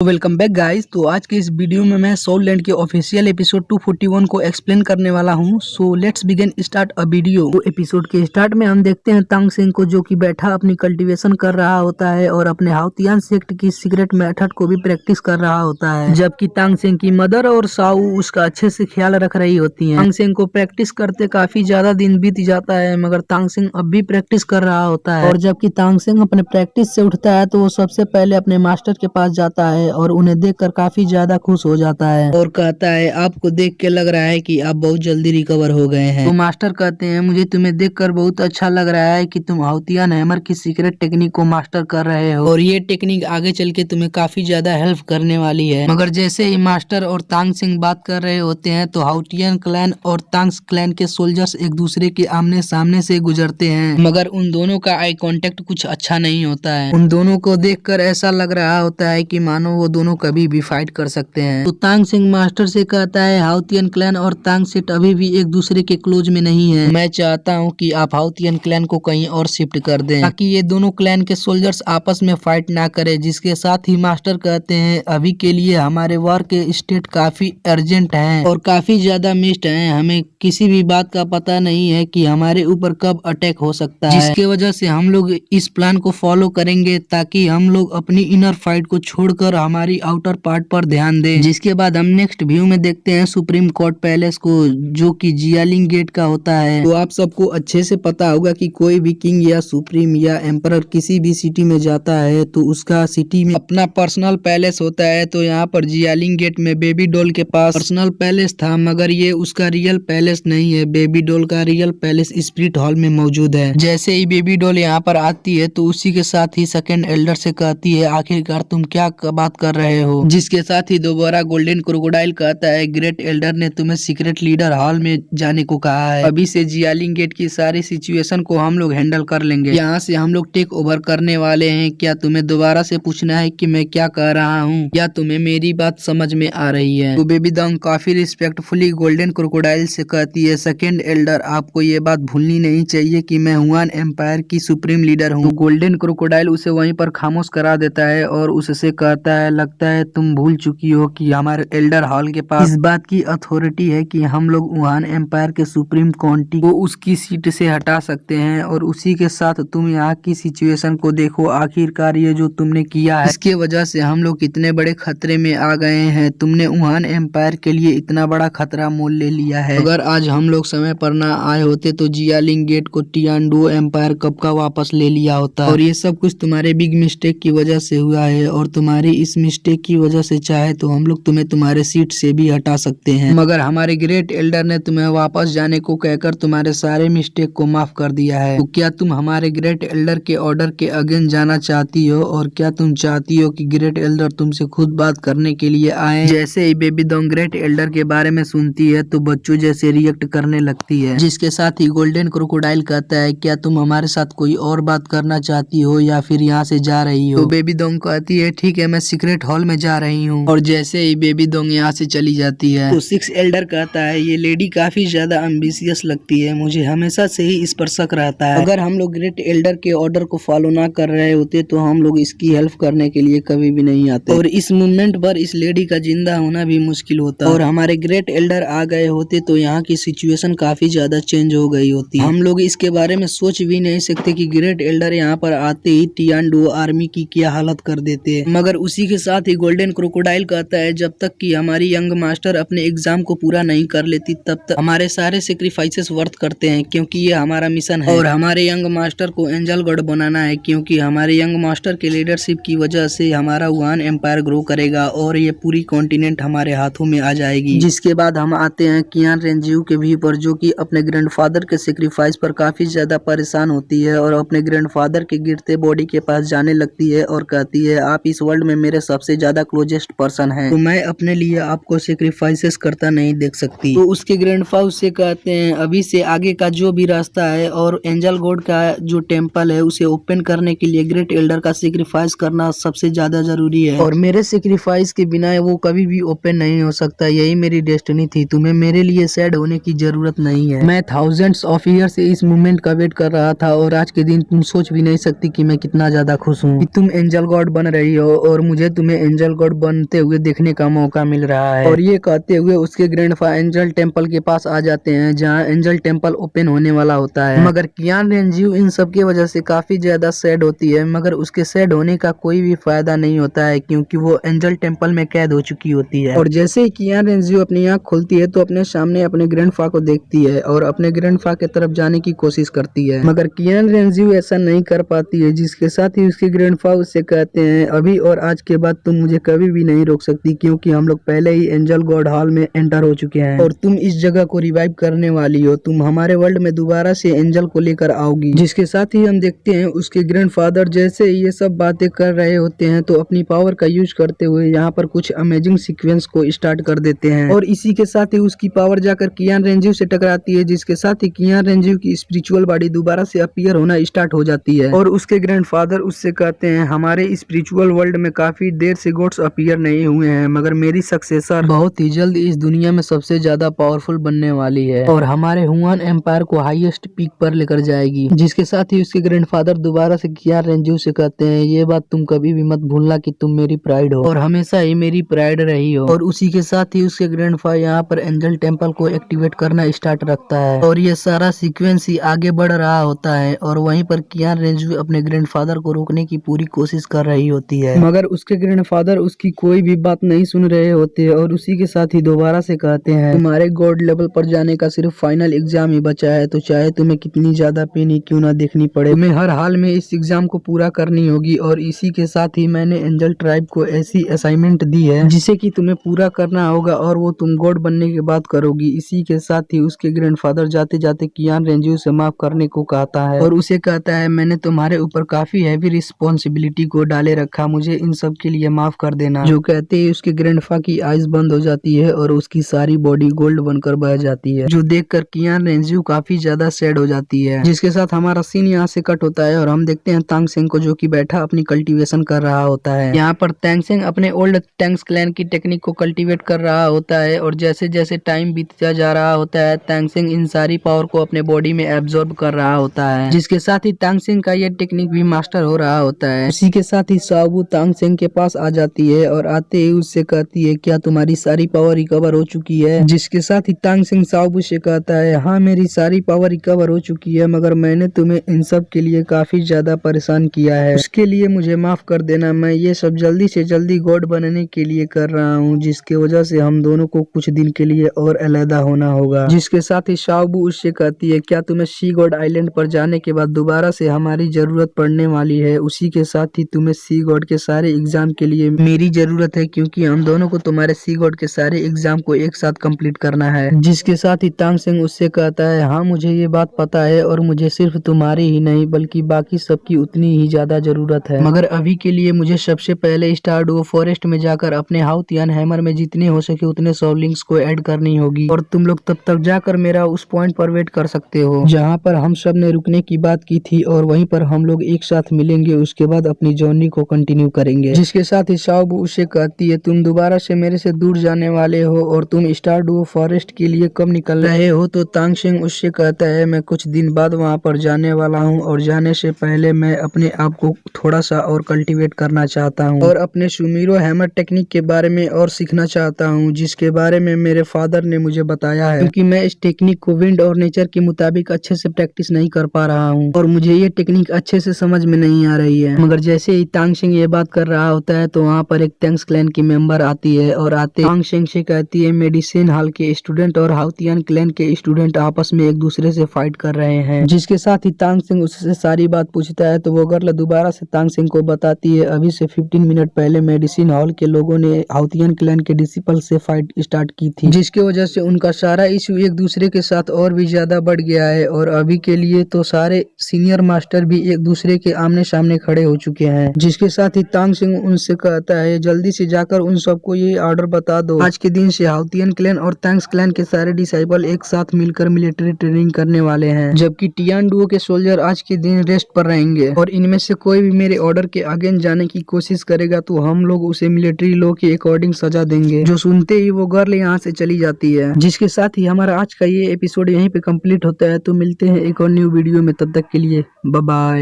Welcome back guys. तो आज के इस वीडियो में मैं सोल लैंड के ऑफिशियल एपिसोड 241 को एक्सप्लेन करने वाला हूं। So let's begin start a video. तो एपिसोड के स्टार्ट में हम देखते हैं तांग सिंह को, जो कि बैठा अपनी कल्टीवेशन कर रहा होता है और अपने हाउतियान सेक्ट की सीक्रेट मेथड को भी प्रैक्टिस कर रहा होता है, जबकि तांग सिंह की मदर और साऊ उसका अच्छे से ख्याल रख रही होती है। तांग सिंह को प्रैक्टिस करते काफी ज्यादा दिन बीत जाता है, मगर तांग सिंह अब भी प्रैक्टिस कर रहा होता है। और जबकि तांग सिंह अपने प्रैक्टिस से उठता है तो वो सबसे पहले अपने मास्टर के पास जाता है और उन्हें देखकर काफी ज्यादा खुश हो जाता है और कहता है, आपको देख के लग रहा है कि आप बहुत जल्दी रिकवर हो गए हैं। तो मास्टर कहते हैं, मुझे तुम्हें देखकर बहुत अच्छा लग रहा है कि तुम हाउतियान हैमर की सीक्रेट टेक्निक को मास्टर कर रहे हो और ये टेक्निक आगे चल के तुम्हें काफी ज्यादा हेल्प करने वाली है। मगर जैसे ही मास्टर और तांग सिंह बात कर रहे होते हैं तो हाउतियान क्लैन और तांग्स क्लैन के सोल्जर्स एक दूसरे के आमने सामने से गुजरते हैं, मगर उन दोनों का आई कांटेक्ट कुछ अच्छा नहीं होता है। उन दोनों को देखकर ऐसा लग रहा होता है कि मानो वो दोनों कभी भी फाइट कर सकते हैं। तो तांग सिंह मास्टर से कहता है, हाउतियन क्लैन और तांग सेट अभी भी एक दूसरे के क्लोज में नहीं है। मैं चाहता हूँ कि आप हाउतियन क्लैन को कहीं और शिफ्ट कर दें ताकि ये दोनों क्लैन के सोल्जर्स आपस में फाइट ना करे। जिसके साथ ही मास्टर कहते हैं, अभी के लिए हमारे वॉर के स्टेट काफी अर्जेंट है और काफी ज्यादा मिस्ड है। हमें किसी भी बात का पता नहीं है कि हमारे ऊपर कब अटैक हो सकता है, जिसके वजह से हम लोग इस प्लान को फॉलो करेंगे ताकि हम लोग अपनी इनर फाइट को छोड़कर हमारी आउटर पार्ट पर ध्यान दें। जिसके बाद हम नेक्स्ट व्यू में देखते हैं सुप्रीम कोर्ट पैलेस को, जो कि जियालिंग गेट का होता है। तो आप सबको अच्छे से पता होगा कि कोई भी किंग या सुप्रीम या एम्परर किसी भी सिटी में जाता है तो उसका सिटी में अपना पर्सनल पैलेस होता है। तो यहाँ पर जियालिंग गेट में बेबी डॉल के पास पर्सनल पैलेस था, मगर ये उसका रियल पैलेस नहीं है। बेबी डॉल का रियल पैलेस स्पिरिट हॉल में मौजूद है। जैसे ही बेबी डॉल यहाँ पर आती है तो उसी के साथ ही सेकंड एल्डर से कहती है, आखिरकार तुम क्या बात कर रहे हो। जिसके साथ ही दोबारा गोल्डन क्रोकोडाइल कहता है, ग्रेट एल्डर ने तुम्हें सीक्रेट लीडर हॉल में जाने को कहा है। अभी से जियालिंग गेट की सारी सिचुएशन को हम लोग हैंडल कर लेंगे। यहाँ से हम लोग टेक ओवर करने वाले हैं। क्या तुम्हें दोबारा से पूछना है कि मैं क्या कह रहा हूँ, या तुम्हें मेरी बात समझ में आ रही है। तो बेबी डॉल काफी रिस्पेक्टफुली गोल्डन क्रोकोडाइल से कहती है, सेकेंड एल्डर आपको ये बात भूलनी नहीं चाहिए कि मैं हुआन एम्पायर की सुप्रीम लीडर हूँ। तो गोल्डन क्रोकोडाइल उसे वहीं पर खामोश करा देता है और उससे कहता है, लगता है तुम भूल चुकी हो कि हमारे एल्डर हॉल के पास इस बात की अथॉरिटी है कि हम लोग वुहान एम्पायर के सुप्रीम काउंटी को उसकी सीट से हटा सकते हैं। और उसी के साथ तुम यहाँ की सिचुएशन को देखो, आखिरकार ये जो तुमने किया है इसके वजह से हम लोग कितने बड़े खतरे में आ गए हैं। तुमने वुहान एम्पायर के लिए इतना बड़ा खतरा मोल ले लिया है। अगर आज हम लोग समय पर ना आए होते तो जियालिंग गेट को टियानडुओ एम्पायर कब का वापस ले लिया होता। और ये सब कुछ तुम्हारे बिग मिस्टेक की वजह से हुआ है, और तुम्हारी इस मिस्टेक की वजह से चाहे तो हम लोग तुम्हें तुम्हारे सीट से भी हटा सकते हैं। मगर हमारे ग्रेट एल्डर ने तुम्हें वापस जाने को कहकर तुम्हारे सारे मिस्टेक को माफ कर दिया है। तो क्या तुम हमारे ग्रेट एल्डर के ऑर्डर के अगेंस्ट जाना चाहती हो, और क्या तुम चाहती हो कि ग्रेट एल्डर तुमसे खुद बात करने के लिए आए। जैसे ही बेबी डॉल ग्रेट एल्डर के बारे में सुनती है तो बच्चों जैसे रिएक्ट करने लगती है। जिसके साथ ही गोल्डन क्रोकोडाइल कहता है, क्या तुम हमारे साथ कोई और बात करना चाहती हो या फिर यहाँ से जा रही हो। तो बेबी डॉल कहती है, ठीक है मैं सीक्रेट हॉल में जा रही हूँ। और जैसे ही बेबी डॉल यहाँ से चली जाती है तो सिक्स एल्डर कहता है, ये लेडी काफी ज्यादा एम्बिशियस लगती है, मुझे हमेशा से ही इस पर शक रहता है। अगर हम लोग ग्रेट एल्डर के ऑर्डर को फॉलो ना कर रहे होते तो हम लोग इसकी हेल्प करने के लिए कभी भी नहीं आते, और इस मूवमेंट पर इस लेडी का जिंदा होना भी मुश्किल होता। और हमारे ग्रेट एल्डर आ गए होते तो यहाँ की सिचुएशन काफी ज्यादा चेंज हो गई होती। हम लोग इसके बारे में सोच भी नहीं सकते कि ग्रेट एल्डर यहाँ पर आते ही टियानडुओ आर्मी की क्या हालत कर देते। मगर उसी के साथ ही गोल्डन क्रोकोडाइल कहता है, जब तक कि हमारी यंग मास्टर अपने एग्जाम को पूरा नहीं कर लेती तब तक हमारे सारे सेक्रीफाइसेस वर्थ करते हैं, क्योंकि ये हमारा मिशन है। और हमारे यंग मास्टर को एंजल गॉड बनाना है, क्योंकि हमारे यंग मास्टर के लीडरशिप की वजह से हमारा वुहान एम्पायर ग्रो करेगा और ये पूरी कॉन्टिनेंट हमारे हाथों में आ जाएगी। जिसके बाद हम आते हैं कियान रेंजियो के व्यू पर, जो कि अपने ग्रैंडफादर के सेक्रीफाइस पर काफी ज्यादा परेशान होती है और अपने ग्रैंडफादर के गिरते बॉडी के पास जाने लगती है और कहती है, आप इस वर्ल्ड में मेरे सबसे ज्यादा क्लोजेस्ट पर्सन हैं, तो मैं अपने लिए आपको सेक्रीफाइसेस करता नहीं देख सकती। तो उसके ग्रैंडफादर से कहते हैं, अभी से आगे का जो भी रास्ता है और एंजल गॉड का जो टेम्पल है उसे ओपन करने के लिए ग्रेट एल्डर का सेक्रीफाइस करना सबसे ज्यादा जरूरी है, और मेरे सेक्रीफाइस के बिना वो कभी भी ओपन नहीं हो सकता। यही मेरी डेस्टिनी थी, तुम्हें मेरे लिए सैड होने की जरूरत नहीं है। मैं थाउजेंड्स ऑफ ईयर से इस मोमेंट का वेट कर रहा था, और आज के दिन तुम सोच भी नहीं सकती कि मैं कितना ज्यादा खुश हूँ कि तुम एंजल गॉड बन रही हो और मुझे तुम्हें एंजल गॉड बनते हुए देखने का मौका मिल रहा है। और ये कहते हुए उसके ग्रैंडफा एंजल टेम्पल के पास आ जाते हैं, जहाँ एंजल टेम्पल ओपन होने वाला होता है। मगर कियान रेंजियो इन सब की वजह से काफी ज्यादा सैड होती है, मगर उसके सैड होने का कोई भी फायदा नहीं होता है, क्योंकि वो एंजल टेम्पल में कैद हो चुकी होती है। और जैसे ही कियान रेंजियो अपनी आंख खोलती है तो अपने सामने अपने ग्रैंडफा को देखती है और अपने ग्रैंडफा की तरफ जाने की कोशिश करती है, मगर कियान रेंजियो ऐसा नहीं कर पाती है, जिसके साथ ही उसके ग्रैंडफा उससे कहते हैं अभी और आज के बाद तुम मुझे कभी भी नहीं रोक सकती, क्योंकि हम लोग पहले ही एंजल गॉड हॉल में एंटर हो चुके हैं और तुम इस जगह को रिवाइव करने वाली हो, तुम हमारे वर्ल्ड में दोबारा से एंजल को लेकर आओगी। जिसके साथ ही हम देखते हैं उसके ग्रैंडफादर जैसे ये सब बातें कर रहे होते हैं तो अपनी पावर का यूज करते हुए यहाँ पर कुछ अमेजिंग सीक्वेंस को स्टार्ट कर देते हैं, और इसी के साथ ही उसकी पावर जाकर कियान रेंजियो से टकराती है, जिसके साथ ही कियान रेंजियो की स्पिरिचुअल बॉडी दोबारा से अपीयर होना स्टार्ट हो जाती है। और उसके ग्रैंडफादर उससे कहते हैं हमारे स्पिरिचुअल वर्ल्ड में काफी देर से गॉड्स अपीयर नहीं हुए हैं, मगर मेरी सक्सेसर बहुत ही जल्द इस दुनिया में सबसे ज्यादा पावरफुल बनने वाली है और हमारे हुआन एम्पायर को हाईएस्ट पीक पर लेकर जाएगी। जिसके साथ ही उसके ग्रैंडफादर दोबारा से कियान रेंजियो से कहते हैं ये बात तुम कभी भी मत भूलना कि तुम मेरी प्राइड हो और हमेशा ही मेरी प्राइड रही हो। और उसी के साथ ही उसके ग्रैंडफा यहाँ पर एंजल टेम्पल को एक्टिवेट करना स्टार्ट रखता है और ये सारा सीक्वेंस ही आगे बढ़ रहा होता है, और वहीं पर कियान रेंजियो अपने ग्रैंडफादर को रोकने की पूरी कोशिश कर रही होती है, मगर उसके ग्रैंडफादर उसकी कोई भी बात नहीं सुन रहे होते हैं और उसी के साथ ही दोबारा से कहते हैं तुम्हारे गॉड लेवल पर जाने का सिर्फ फाइनल एग्जाम ही बचा है, तो चाहे तुम्हें कितनी ज्यादा पेन ही क्यों ना देखनी पड़े, तुम्हें हर हाल में इस एग्जाम को पूरा करनी होगी। और इसी के साथ ही मैंने एंजल ट्राइब को ऐसी असाइनमेंट दी है जिसे कि तुम्हें पूरा करना होगा और वो तुम गॉड बनने के बाद करोगी। इसी के साथ ही उसके ग्रैंडफादर जाते जाते कियान रेंजियो से माफ करने को कहता है और उसे कहता है मैंने तुम्हारे ऊपर काफी हैवी रिस्पॉन्सिबिलिटी को डाले रखा, मुझे इन सब के लिए माफ कर देना। जो कहते ही उसके ग्रैंडफा की आइज बंद हो जाती है और उसकी सारी बॉडी गोल्ड बनकर बह जाती है, जो देखकर कियान रेंजियो काफी ज्यादा सैड हो जाती है। जिसके साथ हमारा सीन यहाँ से कट होता है और हम देखते हैं तांगसेंग को, जो कि बैठा अपनी कल्टीवेशन कर रहा होता है। यहाँ पर तांगसेंग अपने ओल्ड टैंक्स क्लैन की टेक्निक को कल्टीवेट कर रहा होता है और जैसे जैसे टाइम बीतता जा रहा होता है तांगसेंग इन सारी पावर को अपने बॉडी में एब्जॉर्ब कर रहा होता है, जिसके साथ ही तांगसेंग का ये टेक्निक भी मास्टर हो रहा होता है। इसी के साथ ही शाओबू तांगसेंग के पास आ जाती है और आते ही उससे कहती है क्या तुम्हारी सारी पावर रिकवर हो चुकी है। जिसके साथ ही तांगसेंग शाओबू से कहता है हाँ मेरी सारी पावर रिकवर हो चुकी है, मगर मैंने तुम्हें इन सब के लिए काफी ज्यादा परेशान किया है, उसके लिए मुझे माफ कर देना। मैं ये सब जल्दी से जल्दी गॉड बनने के लिए कर रहा हूँ, जिसके वजह से हम दोनों को कुछ दिन के लिए और अलहदा होना होगा। जिसके साथ ही शाओबू उससे कहती है क्या तुम्हें सी गॉड आइलैंड पर जाने के बाद दोबारा से हमारी जरूरत पड़ने वाली है। उसी के साथ ही तुम्हें सी गॉड के सारे एग्जाम के लिए मेरी जरूरत है, क्योंकि हम दोनों को तुम्हारे सी गॉड के सारे एग्जाम को एक साथ कंप्लीट करना है। जिसके साथ ही तांगसेंग उससे कहता है हाँ मुझे ये बात पता है और मुझे सिर्फ तुम्हारी ही नहीं बल्कि बाकी सबकी उतनी ही ज्यादा जरूरत है, मगर अभी के लिए मुझे सबसे पहले स्टारडुओ फॉरेस्ट में जाकर अपने हाउतियान हैमर में जितने हो सके उतने सॉवलिंग्स को ऐड करनी होगी, और तुम लोग तब तक जाकर मेरा उस पॉइंट पर वेट कर सकते हो जहाँ पर हम सब ने रुकने की बात की थी, और वहीं पर हम लोग एक साथ मिलेंगे, उसके बाद अपनी जर्नी को कंटिन्यू करेंगे। जिसके साथ ही शाओबू उससे कहती है तुम दोबारा से मेरे से दूर जाने वाले हो और तुम स्टारडुओ फॉरेस्ट के लिए कब निकल रहे हो। तो तांगसेंग उससे कहता है मैं कुछ दिन बाद वहाँ पर जाने वाला हूँ और जाने से पहले मैं अपने आप को थोड़ा सा और कल्टीवेट करना चाहता हूँ और अपने सुमीरो हैमर टेक्निक के बारे में और सीखना चाहता हूँ, जिसके बारे में मेरे फादर ने मुझे बताया है, क्योंकि मैं इस टेक्निक को विंड और नेचर के मुताबिक अच्छे से प्रैक्टिस नहीं कर पा रहा हूँ और मुझे ये टेक्निक अच्छे से समझ में नहीं आ रही है। मगर जैसे ही तांगसेंग ये बात कर रहा होता है तो वहाँ पर एक टैंक्स क्लैन की मेंबर आती है और आते तांगसेंग से कहती है मेडिसिन हॉल के स्टूडेंट और हाउतियान क्लैन के स्टूडेंट आपस में एक दूसरे से फाइट कर रहे हैं। जिसके साथ ही तांगसेंग उससे सारी बात पूछता है तो वो गर्ल दोबारा से तांगसेंग को बताती है अभी से 15 मिनट पहले मेडिसिन हॉल के लोगों ने हाउतियान क्लैन के डिसिपल से फाइट स्टार्ट की थी, जिसकी वजह से उनका सारा इश्यू एक दूसरे के साथ और भी ज्यादा बढ़ गया है और अभी के लिए तो सारे सीनियर मास्टर भी एक दूसरे के आमने सामने खड़े हो चुके हैं। जिसके साथ ही तांगसेंग उनसे कहता है जल्दी से जाकर उन सबको ये ऑर्डर बता दो, आज के दिन से हाउतियान क्लैन और टैंक्स क्लैन के सारे डिसाइबल एक साथ मिलकर मिलिट्री ट्रेनिंग करने वाले हैं, जबकि टियानडुओ के सोल्जर आज के दिन रेस्ट पर रहेंगे और इनमें से कोई भी मेरे ऑर्डर के अगेंस्ट जाने की कोशिश करेगा तो हम लोग उसे मिलिट्री लॉ के अकॉर्डिंग सजा देंगे। जो सुनते ही वो गर्ल यहाँ से चली जाती है। जिसके साथ ही हमारा आज का ये एपिसोड यहीं पे कंप्लीट होता है। तो मिलते हैं एक और न्यू वीडियो में, तब तक के लिए बाय बाय।